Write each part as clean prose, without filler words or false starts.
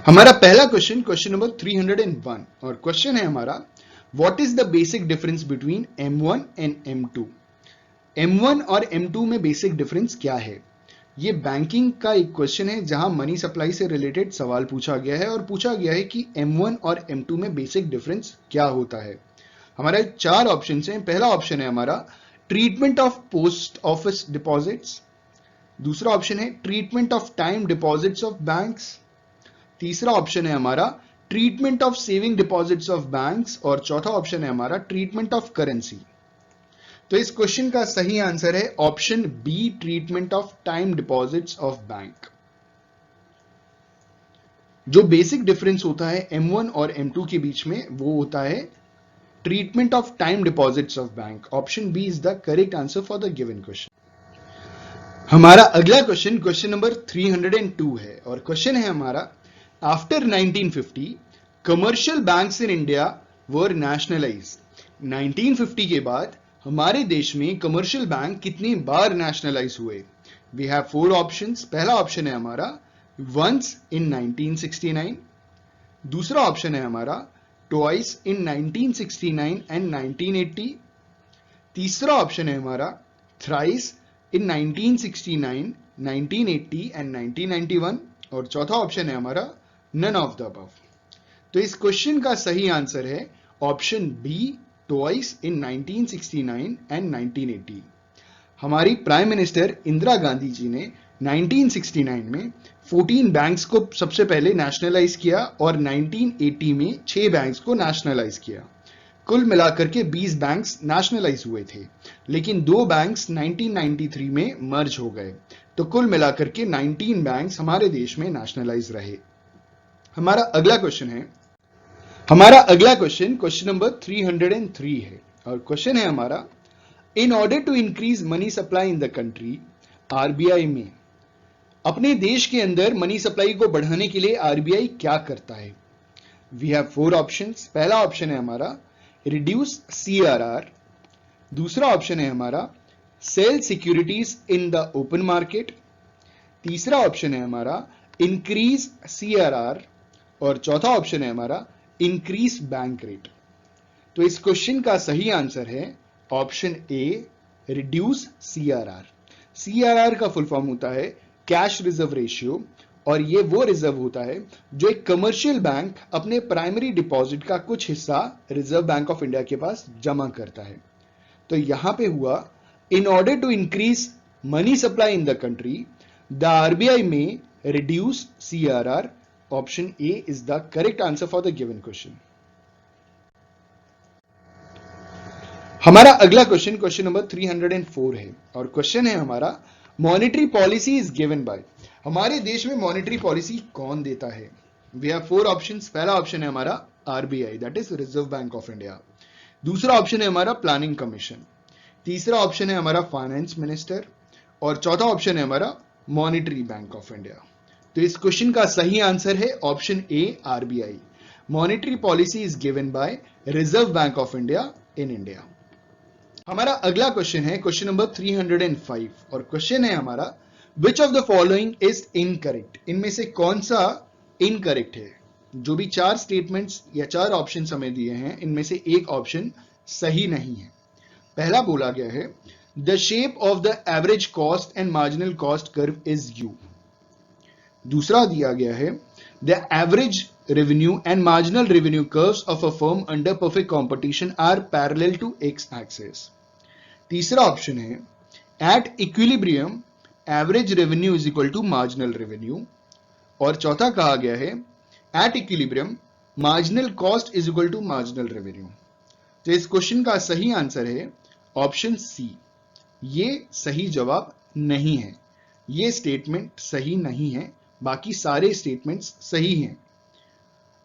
हमारा पहला question, question number 301, और क्वेश्चन है हमारा, what is the basic difference between M1 and M2। M1 और M2 में बेसिक डिफरेंस क्या है। ये बैंकिंग का एक क्वेश्चन है जहां मनी सप्लाई से रिलेटेड सवाल पूछा गया है और पूछा गया है कि M1 और M2 में बेसिक डिफरेंस क्या होता है। हमारे चार ऑप्शन हैं। पहला ऑप्शन है हमारा treatment of post office deposits, दूसरा ऑप्शन है treatment of time deposits of banks, तीसरा ऑप्शन है हमारा treatment of saving deposits of banks, और चौथा ऑप्शन है हमारा ट्रीटमेंट ऑफ करेंसी। तो इस क्वेश्चन का सही आंसर है option B, treatment of time deposits of bank. जो बेसिक डिफरेंस होता है M1 और M2 के बीच में वो होता है treatment of time deposits of bank. Option B is the correct answer for the given question. हमारा अगला क्वेश्चन, क्वेश्चन नंबर 302 है, और क्वेश्चन है हमारा, after 1950 commercial banks in India were nationalised. 1950 के बाद हमारे देश में कमर्शियल बैंक कितनी बार नेशनलाइज हुए। We have four options. पहला ऑप्शन है हमारा वंस इन 1969, दूसरा ऑप्शन है हमारा ट्वाइस इन 1969 एंड 1980, तीसरा ऑप्शन है हमारा थ्राइस इन 1969, 1980 एंड 1991, और चौथा ऑप्शन है हमारा नन ऑफ द अबव। तो इस क्वेश्चन का सही आंसर है option B, twice in 1969 and 1980। हमारी प्राइम मिनिस्टर इंदिरा गांधी जी ने 1969 में 14 बैंक्स को सबसे पहले नेशनलाइज किया और 1980 में 6 बैंक्स को नेशनलाइज किया। कुल मिलाकर के 20 बैंक्स नेशनलाइज हुए थे, लेकिन 2 बैंक्स 1993 में मर्ज हो गए, तो कुल मिलाकर के 19 बैंक्स हमारे देश में नेशनलाइज रहे। हमारा अगला क्वेश्चन है, हमारा अगला क्वेश्चन क्वेश्चन नंबर 303 है, और क्वेश्चन है हमारा, in order to increase money supply in the country, RBI में अपने देश के अंदर मनी सप्लाई को बढ़ाने के लिए आरबीआई क्या करता है। We have four options. पहला ऑप्शन है हमारा रिड्यूस सीआरआर, दूसरा ऑप्शन है हमारा sell securities in the open market, तीसरा ऑप्शन है हमारा इंक्रीज सीआरआर, और चौथा ऑप्शन है हमारा इंक्रीज बैंक रेट। तो इस क्वेश्चन का सही आंसर है ऑप्शन ए, रिड्यूस सीआरआर। सीआरआर का फुल फॉर्म होता है कैश रिजर्व रेशियो, और ये वो रिजर्व होता है जो एक कमर्शियल बैंक अपने प्राइमरी डिपॉजिट का कुछ हिस्सा रिजर्व बैंक ऑफ इंडिया के पास जमा करता है। तो यहां पे हुआ in order to increase money supply in the country the RBI में reduce CRR. Option A is the correct answer for the given question. हमारा अगला क्वेश्चन क्वेश्चन नंबर 304 है, और क्वेश्चन है हमारा, monetary policy is given by. हमारे देश में मॉनेटरी पॉलिसी कौन देता है। We have four options. पहला ऑप्शन है हमारा RBI, that is Reserve Bank of India, दूसरा ऑप्शन है हमारा प्लानिंग कमीशन, तीसरा ऑप्शन है हमारा फाइनेंस मिनिस्टर, और चौथा ऑप्शन है हमारा मॉनेटरी बैंक ऑफ इंडिया। तो इस क्वेश्चन का सही आंसर है option A, RBI. Monetary policy is given bye reserve Bank of India in India. हमारा अगला क्वेश्चन है क्वेश्चन नंबर 305, और क्वेश्चन है हमारा, विच of the following is incorrect. इनमें से कौन सा इनकरेक्ट है। जो भी चार स्टेटमेंट्स या चार ऑप्शन हमें दिए हैं, इनमें से एक ऑप्शन सही नहीं है। पहला बोला गया है the shape of the average cost and marginal cost curve is U. दूसरा दिया गया है the average revenue and marginal revenue curves of a firm under perfect competition are parallel to X axis. तीसरा ऑप्शन है at equilibrium average revenue is equal to marginal revenue, और चौथा कहा गया है at equilibrium marginal cost is equal to marginal revenue. तो इस question का सही आंसर है ऑप्शन सी। ये सही जवाब नहीं है, ये स्टेटमेंट सही नहीं है, बाकी सारे स्टेटमेंट्स सही हैं।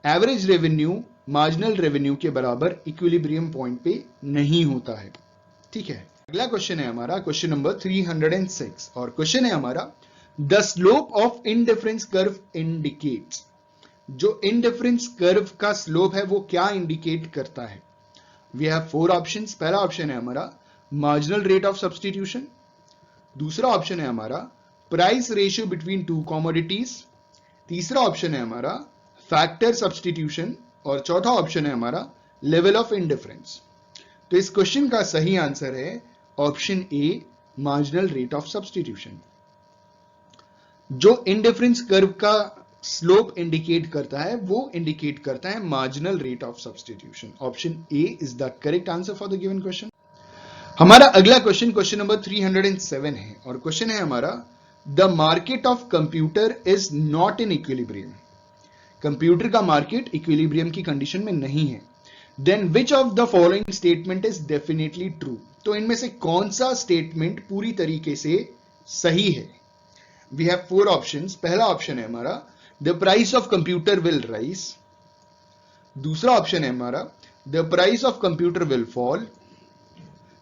एवरेज रेवेन्यू मार्जिनल रेवेन्यू के बराबर इक्विलिब्रियम पॉइंट पे नहीं होता है। ठीक है, अगला क्वेश्चन है हमारा क्वेश्चन नंबर 306, और क्वेश्चन है हमारा, the slope of indifference curve indicates. जो इंडिफरेंस कर्व का स्लोप है वो क्या इंडिकेट करता है। We have four options. पहला ऑप्शन है हमारा मार्जिनल रेट ऑफ सब्सटीट्यूशन, दूसरा ऑप्शन है हमारा price ratio between two commodities, तीसरा ऑप्शन है हमारा फैक्टर सब्स्टिट्यूशन, और चौथा ऑप्शन है हमारा लेवल ऑफ इंडिफरेंस। तो इस क्वेश्चन का सही आंसर है option A, marginal rate of substitution. जो इंडिफरेंस कर्व का स्लोप इंडिकेट करता है वो इंडिकेट करता है marginal rate of substitution. Option A is the correct answer for the given question. हमारा अगला क्वेश्चन, क्वेश्चन नंबर 307 है, और क्वेश्चन है हमारा the market of computer is not in equilibrium. Computer का मार्केट इक्विलिब्रियम की कंडीशन में नहीं है। Then which of the following statement is definitely true. तो इनमें से कौन सा स्टेटमेंट पूरी तरीके से सही है। We have 4 options. पहला ऑप्शन है हमारा the price of computer will rise. दूसरा ऑप्शन है हमारा the price of computer will fall.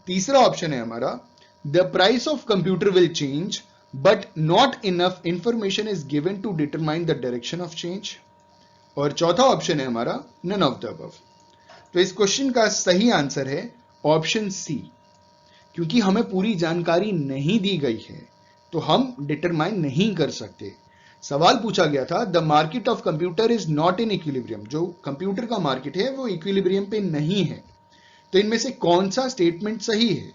तीसरा ऑप्शन है हमारा the price of computer will change but not enough information is given to determine the direction of change. और चौथा option है हमारा नन ऑफ द अबव। तो इस क्वेश्चन का सही आंसर है ऑप्शन सी। क्योंकि हमें पूरी जानकारी नहीं दी गई है तो हम डिटरमाइन नहीं कर सकते। सवाल पूछा गया था the market of computer is not in equilibrium. जो कंप्यूटर का मार्केट है वो इक्विलिब्रियम पे नहीं है। तो इनमें से कौन सा स्टेटमेंट सही है।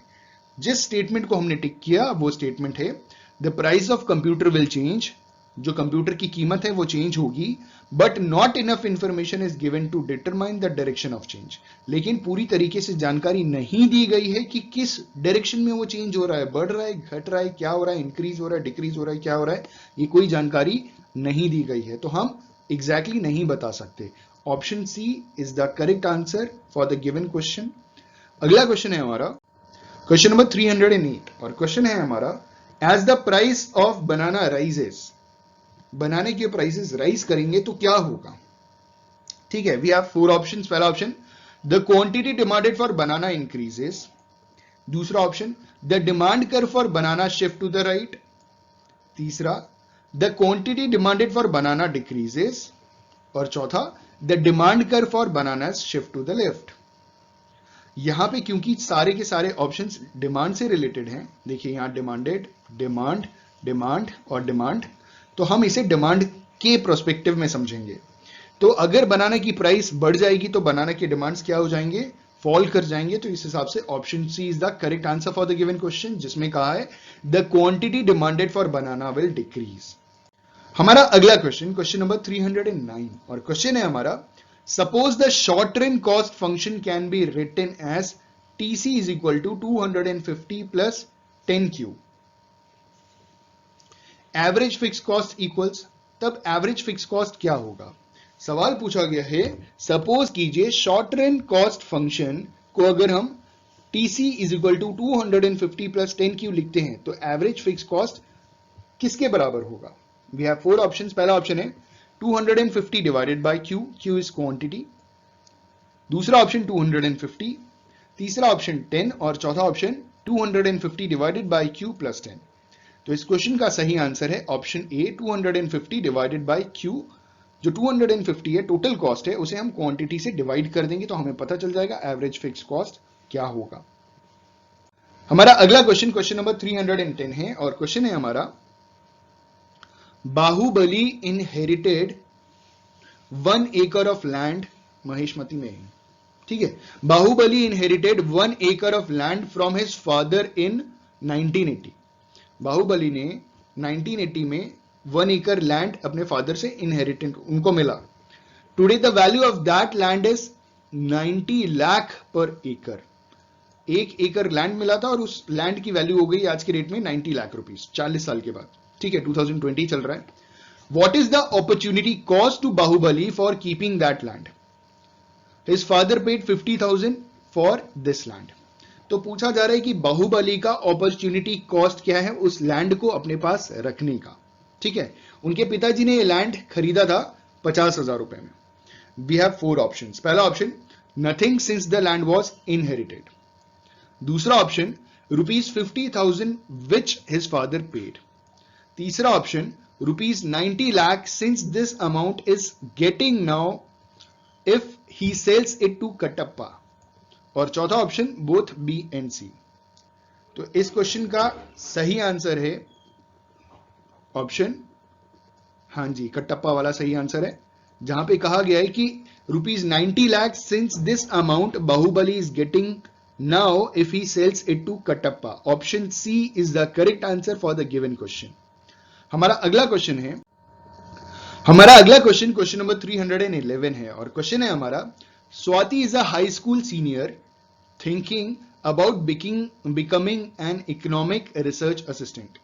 जिस स्टेटमेंट को हमने टिक किया वो स्टेटमेंट है the price of computer will change. जो कंप्यूटर की कीमत है वो चेंज होगी but not enough information is given to determine the direction of change. लेकिन पूरी तरीके से जानकारी नहीं दी गई है कि किस डायरेक्शन में वो चेंज हो रहा है, बढ़ रहा है, घट रहा है, क्या हो रहा है, इंक्रीज हो रहा है, डिक्रीज हो रहा है, क्या हो रहा है, ये कोई जानकारी नहीं दी गई है। तो हम एग्जैक्टली नहीं बता सकते। Option C is the correct answer for the given question. अगला क्वेश्चन है हमारा क्वेश्चन नंबर 308, और क्वेश्चन है हमारा as the price of banana rises. बनाने के प्राइसेस राइज करेंगे तो क्या होगा। ठीक है, वी हैव 4 ऑप्शंस। पहला option the quantity demanded for banana increases. दूसरा option the demand curve for banana shift to the right. तीसरा the quantity demanded for banana decreases. और चौथा the demand curve for banana shift to the left. यहां पे क्योंकि सारे के सारे ऑप्शंस डिमांड से रिलेटेड हैं, देखिए यहां डिमांडेड, डिमांड, डिमांड और डिमांड, तो हम इसे डिमांड के प्रोस्पेक्टिव में समझेंगे। तो अगर बनाना की प्राइस बढ़ जाएगी तो बनाना के डिमांड्स क्या हो जाएंगे, फॉल कर जाएंगे। तो इस हिसाब से option C is the correct answer for the given question, जिसमें कहा है the quantity demanded for banana will decrease. हमारा अगला क्वेश्चन, क्वेश्चन नंबर 309, और क्वेश्चन है हमारा suppose the short run cost function can be written as TC is equal to 250 plus 10Q. Average fixed cost equals, तब average fixed cost क्या होगा। सवाल पूछा गया है सपोज कीजिए शॉर्ट रन कॉस्ट फंक्शन को अगर हम TC is equal to 250 plus 10Q लिखते हैं तो एवरेज फिक्स कॉस्ट किसके बराबर होगा। We have 4 options. पहला ऑप्शन है 250 divided by Q, Q is quantity. दूसरा ऑप्शन 250, तीसरा ऑप्शन 10 और चौथा option 250 divided by Q plus 10। तो इस क्वेश्चन का सही आंसर है option A 250 divided by Q। जो 250 है टोटल कॉस्ट है उसे हम क्वांटिटी से डिवाइड कर देंगे तो हमें पता चल जाएगा एवरेज फिक्स कॉस्ट क्या होगा। हमारा अगला क्वेश्चन, क्वेश्चन नंबर 310 है, और क्वेश्चन है हमारा Baahubali inherited 1 acre of land Mahishmati में। ठीक है, Baahubali inherited 1 acre of land from his father in 1980। Baahubali ने 1980 में 1 acre लैंड अपने फादर से इनहेरिटेड उनको मिला। Today the value of that land is 90 lakh पर एकड़। 1 acre लैंड मिला था और उस लैंड की वैल्यू हो गई आज के रेट में 90 लाख रुपीस 40 साल के बाद। ठीक है, 2020 चल रहा है। What is the opportunity cost to Bahubali for keeping that land? His father paid 50,000 for this land. तो पूछा जा रहा है कि बाहुबली का अपॉर्चुनिटी कॉस्ट क्या है उस लैंड को अपने पास रखने का। ठीक है, उनके पिताजी ने ये लैंड खरीदा था 50,000 रुपए में। We have 4 options. पहला option nothing since the land was inherited. दूसरा option ₹50,000 which his father paid. तीसरा option ₹90 lakh since this amount is getting now if he sells it to Kattappa। और चौथा ऑप्शन बोथ बी एंड सी। तो इस question का सही answer है option, हाँ जी, कटप्पा वाला सही आंसर है। जहां पे कहा गया है कि ₹90 lakh since this amount Baahubali is getting now if he sells it to Kattappa. Option C is the correct answer for the given question. हमारा अगला क्वेश्चन क्वेश्चन नंबर 311 है और क्वेश्चन है हमारा, Swati is a high school senior thinking about becoming an economic research assistant.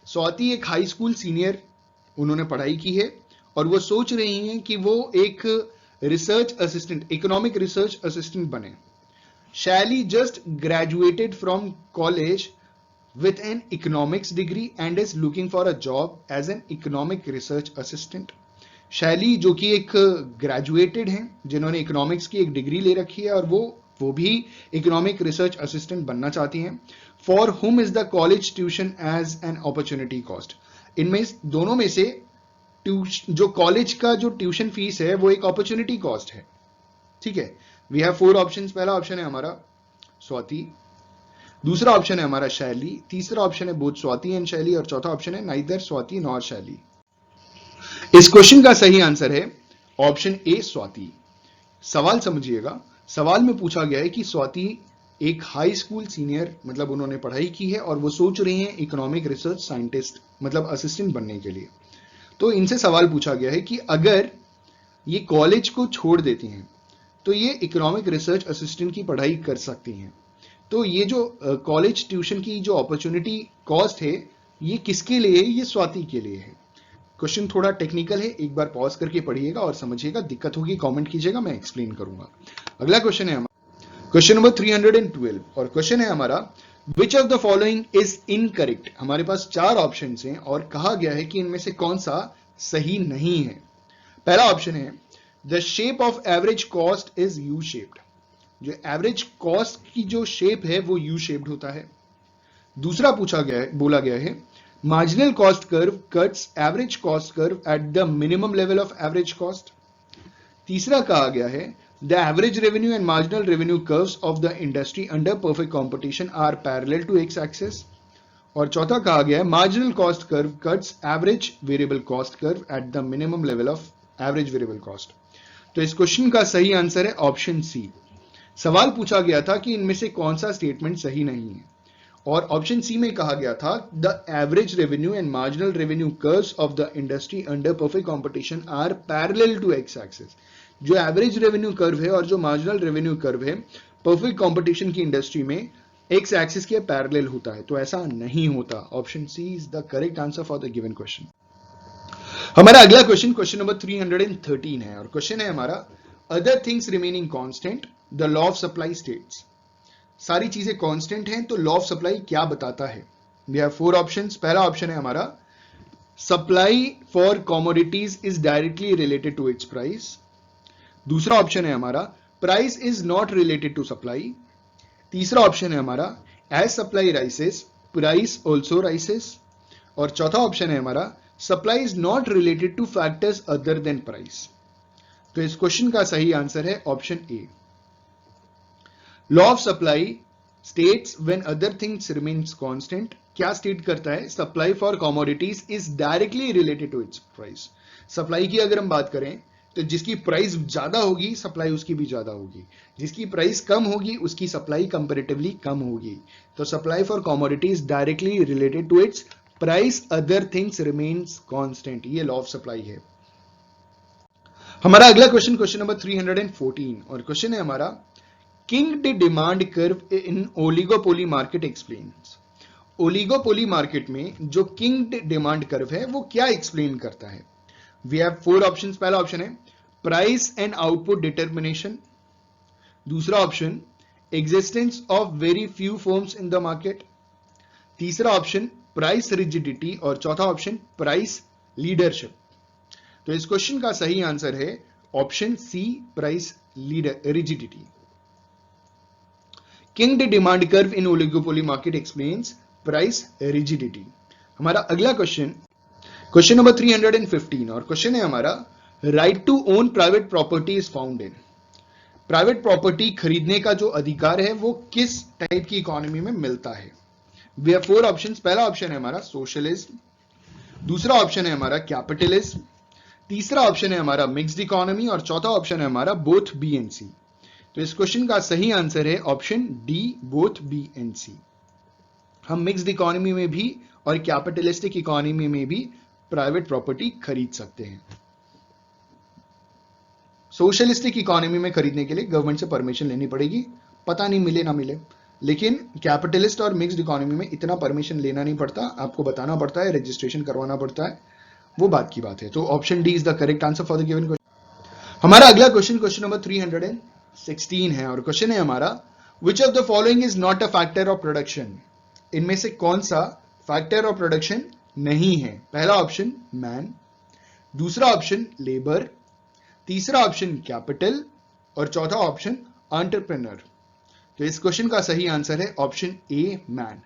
Swati एक high school senior, उन्होंने पढ़ाई की है और वो सोच रही हैं कि वो एक research assistant, economic research assistant बने। शैली just graduated from college with an economics degree and is looking for a job as an economic research assistant। शैली जो कि एक ग्रेजुएटेड हैं, जिन्होंने इकोनॉमिक्स की एक डिग्री ले रखी है और वो भी इकोनॉमिक रिसर्च असिस्टेंट बनना चाहती हैं। For whom is the college tuition as an opportunity cost. इनमें दोनों में से जो कॉलेज का जो ट्यूशन फीस है वो एक अपॉर्चुनिटी कॉस्ट है। ठीक है, वी हैव 4 ऑप्शंस। पहला ऑप्शन है हमारा स्वाति, दूसरा ऑप्शन है हमारा शैली, तीसरा ऑप्शन है बोथ स्वाति एंड शैली और चौथा ऑप्शन है नाइदर स्वाति नॉर शैली। इस क्वेश्चन का सही आंसर है ऑप्शन ए स्वाति। सवाल समझिएगा, सवाल में पूछा गया है कि स्वाति एक हाई स्कूल सीनियर, मतलब उन्होंने पढ़ाई की है और वो सोच रही हैं इकोनॉमिक रिसर्च साइंटिस्ट मतलब असिस्टेंट बनने के लिए। तो इनसे सवाल पूछा गया है कि अगर ये कॉलेज को छोड़ देती हैं तो ये इकोनॉमिक रिसर्च असिस्टेंट की पढ़ाई कर सकती हैं। तो ये जो कॉलेज ट्यूशन की जो अपॉर्चुनिटी कॉस्ट है ये किसके लिए है? ये स्वाति के लिए है। क्वेश्चन थोड़ा टेक्निकल है, एक बार पॉज करके पढ़िएगा और समझिएगा, दिक्कत होगी कमेंट कीजिएगा, मैं एक्सप्लेन करूंगा। अगला क्वेश्चन है हमारा क्वेश्चन नंबर 312 और क्वेश्चन है हमारा, विच of the following is incorrect. हमारे पास 4 ऑप्शन हैं और कहा गया है कि इनमें से कौन सा सही नहीं है। पहला ऑप्शन है, the shape of average cost is U shaped. जो एवरेज कॉस्ट की जो शेप है वो यू शेप्ड होता है। दूसरा बोला गया है, marginal cost curve cuts average cost curve at the minimum level of average cost. तीसरा कहा गया है, the average revenue and marginal revenue curves of the industry under perfect competition are parallel to X axis. और चौथा कहा गया है, marginal cost curve cuts average variable cost curve at the minimum level of average variable cost. तो इस question का सही answer है ऑप्शन सी। सवाल पूछा गया था कि इनमें से कौन सा स्टेटमेंट सही नहीं है और ऑप्शन सी में कहा गया था, the average revenue and marginal revenue curves of the industry under perfect competition are parallel to X axis. जो एवरेज रेवेन्यू कर्व है और जो मार्जिनल रेवेन्यू कर्व है परफेक्ट कंपटीशन की इंडस्ट्री में एक्स एक्सिस के पैरेलल होता है। तो ऐसा नहीं होता। Option C is the correct answer for the given question. हमारा अगला क्वेश्चन नंबर 313 है और क्वेश्चन है हमारा, other things remaining constant the law of supply states. सारी चीजें कांस्टेंट हैं तो लॉ ऑफ सप्लाई क्या बताता है? We have 4 options. पहला ऑप्शन है हमारा, supply for commodities is directly related to its price. दूसरा ऑप्शन है हमारा, price is not related to supply. तीसरा ऑप्शन है हमारा, as supply rises price also rises. और चौथा ऑप्शन है हमारा, supply is not related to factors other than price. तो इस क्वेश्चन का सही आंसर है option A. Law of supply states when other things remains constant. क्या स्टेट करता है? Supply for commodities is directly related to its price. Supply की अगर हम बात करें तो जिसकी प्राइस ज्यादा होगी सप्लाई उसकी भी ज्यादा होगी, जिसकी प्राइस कम होगी उसकी सप्लाई कंपैरेटिवली कम होगी। तो supply for commodities directly related to its price, other things remains constant, ये लॉ ऑफ सप्लाई है। हमारा अगला क्वेश्चन नंबर 314 और क्वेश्चन है हमारा, kinked demand curve in oligopoly market explains. Oligopoly market में जो किंग्ड डिमांड कर्व है वो क्या एक्सप्लेन करता है? We have 4 options. पहला ऑप्शन है प्राइस एंड आउटपुट डिटर्मिनेशन। दूसरा option, existence of very few firms in the market. तीसरा ऑप्शन, प्राइस रिजिडिटी। और चौथा ऑप्शन, प्राइस लीडरशिप। तो इस क्वेश्चन का सही आंसर है option C, price rigidity. Kinked demand curve in oligopoly market explains price rigidity. हमारा अगला क्वेश्चन नंबर 315 और क्वेश्चन है हमारा, right to own private property is found in. Private property खरीदने का जो अधिकार है वो किस टाइप की इकोनॉमी में मिलता है? We have 4 options. पहला ऑप्शन है हमारा सोशलिज्म। दूसरा ऑप्शन है हमारा कैपिटलिज्म। तीसरा ऑप्शन है हमारा मिक्स्ड इकोनॉमी और चौथा ऑप्शन है हमारा बोथ बी एंड सी। तो इस क्वेश्चन का सही आंसर है option D, both B and C. हम मिक्स्ड इकोनॉमी में भी और कैपिटलिस्टिक इकोनॉमी में भी प्राइवेट प्रॉपर्टी खरीद सकते हैं। सोशलिस्टिक इकोनॉमी में खरीदने के लिए गवर्नमेंट से परमिशन लेनी पड़ेगी, पता नहीं मिले ना मिले, लेकिन कैपिटलिस्ट और मिक्स्ड इकोनॉमी में इतना परमिशन लेना नहीं पड़ता, आपको बताना पड़ता है, रजिस्ट्रेशन करवाना पड़ता है, वो बात की बात है। तो option D is the correct answer for the given question. हमारा अगला क्वेश्चन क्वेश्चन नंबर 316 है और क्वेश्चन है हमारा विच of the following is not a factor of production. इनमें से कौन सा फैक्टर ऑफ प्रोडक्शन नहीं है? पहला ऑप्शन मैन, दूसरा ऑप्शन लेबर, तीसरा ऑप्शन कैपिटल और चौथा ऑप्शन एंटरप्रेन्योर। तो इस क्वेश्चन का सही आंसर है ऑप्शन ए, मैन।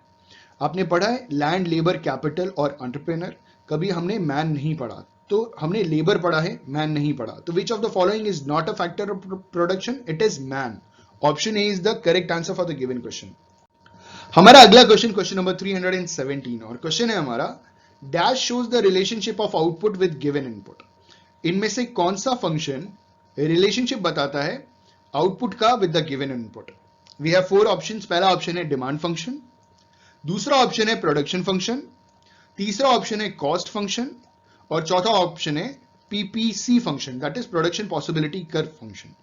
आपने पढ़ा है लैंड, लेबर, कैपिटल और एंटरप्रेन्योर, कभी हमने मैन नहीं पढ़ा, तो हमने लेबर पढ़ा है, मैन नहीं पढ़ा। तो विच of the following is not a factor of production? It is man. Option A is the correct answer for the given question. हमारा अगला क्वेश्चन क्वेश्चन नंबर 317 और क्वेश्चन है हमारा dash shows the relationship of output with given input. इनमें से कौन सा function relationship बताता है आउटपुट का with the given input? We have 4 options. पहला ऑप्शन है डिमांड फंक्शन, दूसरा ऑप्शन है प्रोडक्शन फंक्शन, तीसरा ऑप्शन है कॉस्ट फंक्शन और चौथा ऑप्शन है PPC function, that is production possibility curve function.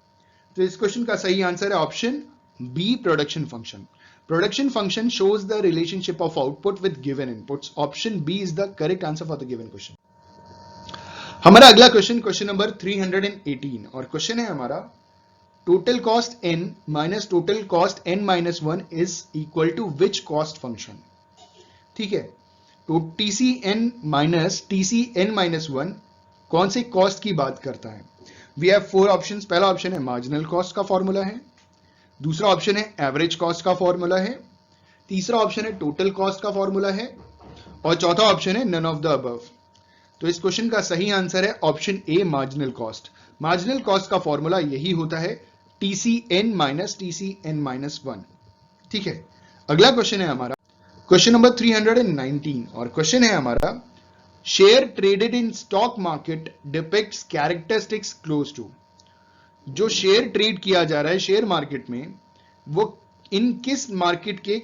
तो इस क्वेश्चन का सही आंसर है option B, production function. Production function shows the relationship of output with given inputs. Option B is the correct answer for the given question. हमारा अगला question question number 318 और question है हमारा total cost n minus total cost n minus 1 is equal to which cost function. ठीक है, तो TCn minus TCn minus 1 कौन से कॉस्ट की बात करता है? We have 4 options. पहला ऑप्शन है मार्जिनल कॉस्ट का फॉर्मूला है, दूसरा ऑप्शन है एवरेज कॉस्ट का फॉर्मूला है, तीसरा ऑप्शन है टोटल कॉस्ट का फॉर्मूला है और चौथा ऑप्शन है नन ऑफ द अबव। तो इस क्वेश्चन का सही आंसर है ऑप्शन ए, मार्जिनल कॉस्ट। मार्जिनल कॉस्ट का फॉर्मूला यही होता है TCn माइनस TCn माइनस 1। ठीक है, अगला क्वेश्चन है हमारा क्वेश्चन नंबर 319 और क्वेश्चन है हमारा share traded in stock market depicts characteristics close to. जो शेयर ट्रेड किया जा रहा है शेयर मार्केट में, वो इन किस मार्केट के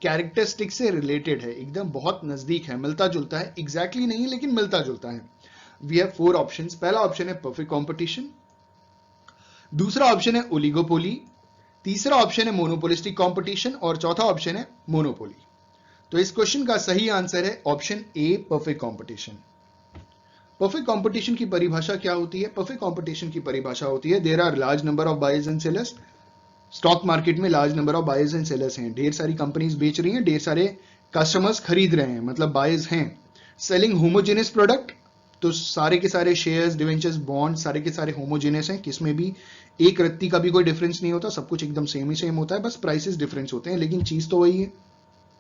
कैरेक्टरिस्टिक से रिलेटेड है? एकदम बहुत नजदीक है, मिलता जुलता है, एग्जैक्टली नहीं लेकिन मिलता जुलता है। We have 4 options. पहला ऑप्शन है परफेक्ट कंपटीशन, दूसरा ऑप्शन है ओलिगोपोली, तीसरा ऑप्शन है मोनोपोलिस्टिक कंपटीशन और चौथा ऑप्शन है मोनोपोली। तो इस क्वेश्चन का सही आंसर है ऑप्शन ए, परफेक्ट कंपटीशन। परफेक्ट कंपटीशन की परिभाषा क्या होती है? परफेक्ट कंपटीशन की परिभाषा होती है there are large number of buyers and sellers. Stock market में large number of buyers and sellers हैं, ढेर सारी कंपनीज बेच रही हैं, ढेर सारे कस्टमर्स खरीद रहे हैं, मतलब बायर्स हैं। सेलिंग होमोजेनियस प्रोडक्ट, तो सारे के सारे शेयर्स, डिवेंचर्स, बॉन्ड सारे के सारे होमोजेनियस हैं, किसमें भी एक रत्ती का भी कोई डिफरेंस नहीं होता, सब कुछ एकदम सेम ही सेम होता है, बस प्राइसेस डिफरेंस होते हैं लेकिन चीज तो वही है।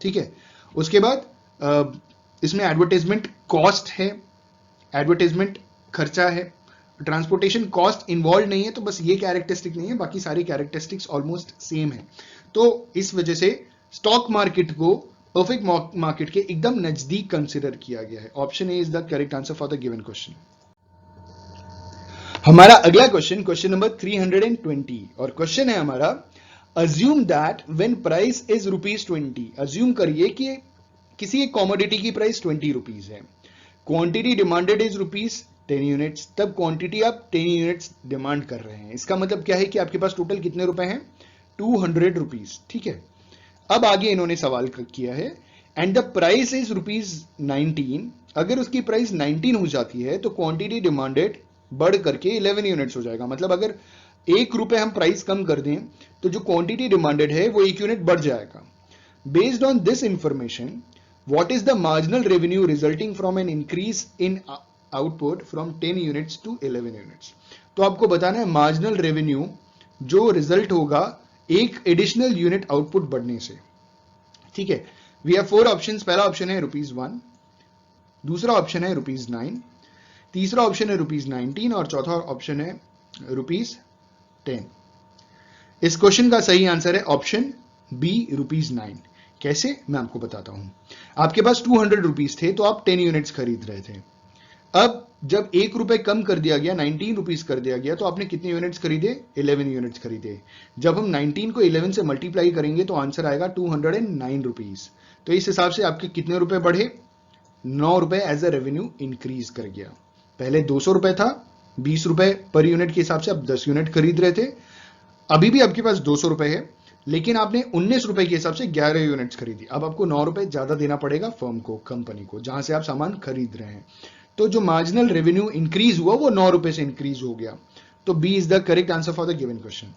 ठीक है, उसके बाद इसमें एडवर्टाइजमेंट कॉस्ट है, एडवर्टाइजमेंट खर्चा है, ट्रांसपोर्टेशन कॉस्ट इन्वॉल्व नहीं है, तो बस ये कैरेक्टरिस्टिक नहीं है, बाकी सारी कैरेक्टरिस्टिक्स ऑलमोस्ट सेम है। तो इस वजह से स्टॉक मार्केट को परफेक्ट मार्केट के एकदम नजदीक कंसिडर किया गया है। Option A is the correct answer for the given question. हमारा अगला क्वेश्चन क्वेश्चन नंबर 320 और क्वेश्चन है हमारा assume that when price is ₹20। Assume करिए कि किसी एक कॉमोडिटी की प्राइस 20 रुपीज है, क्वांटिटी डिमांडेड इज ₹10 यूनिट्स, तब क्वांटिटी आप 10 यूनिट्स डिमांड कर रहे हैं। इसका मतलब क्या है कि आपके पास टोटल कितने रुपए हैं? 200 रुपीज। ठीक है, अब आगे इन्होंने सवाल किया है एंड द प्राइस इज ₹19। अगर उसकी प्राइस 19 हो जाती है तो क्वांटिटी डिमांडेड बढ़ करके 11 यूनिट्स हो जाएगा। मतलब अगर 1 रुपए हम प्राइस कम कर दें तो जो क्वांटिटी डिमांडेड है वो 1 यूनिट बढ़ जाएगा। Based on this information what is the marginal revenue resulting from an increase in output from 10 units to 11 units। तो आपको बताना है मार्जिनल रेवेन्यू जो रिजल्ट होगा एक एडिशनल यूनिट आउटपुट बढ़ने से। ठीक है, वी हैव 4 ऑप्शंस। पहला ऑप्शन है ₹1, दूसरा ऑप्शन है ₹9, तीसरा ऑप्शन है ₹19 और चौथा ऑप्शन है ₹10। इस क्वेश्चन का सही आंसर है ऑप्शन बी, ₹9। कैसे, मैं आपको बताता हूं। आपके पास 200 रुपीज थे तो आप 10 यूनिट्स खरीद रहे थे, अब जब 1 रुपए कम कर दिया गया, 19 रुपीज कर दिया गया, तो आपने कितने यूनिट्स खरीदे? 11 यूनिट्स खरीदे। जब हम 19 को 11 से मल्टीप्लाई करेंगे तो आंसर आएगा 209 रुपीज। तो इस हिसाब से आपके कितने रुपए बढ़े? 9 रुपए एज अ रेवेन्यू इंक्रीज कर गया। पहले 200 रुपए था, 20 रुपए पर यूनिट के हिसाब से आप 10 यूनिट खरीद रहे थे। अभी भी आपके पास 200 रुपए है, लेकिन आपने 19 रुपए के हिसाब से 11 यूनिट्स खरीदी। अब आपको 9 रुपए ज्यादा देना पड़ेगा फर्म को, कंपनी को, जहां से आप सामान खरीद रहे हैं। तो जो मार्जिनल रेवेन्यू इंक्रीज हुआ वो 9 रुपए से इंक्रीज हो गया। तो B is the correct answer for the given question.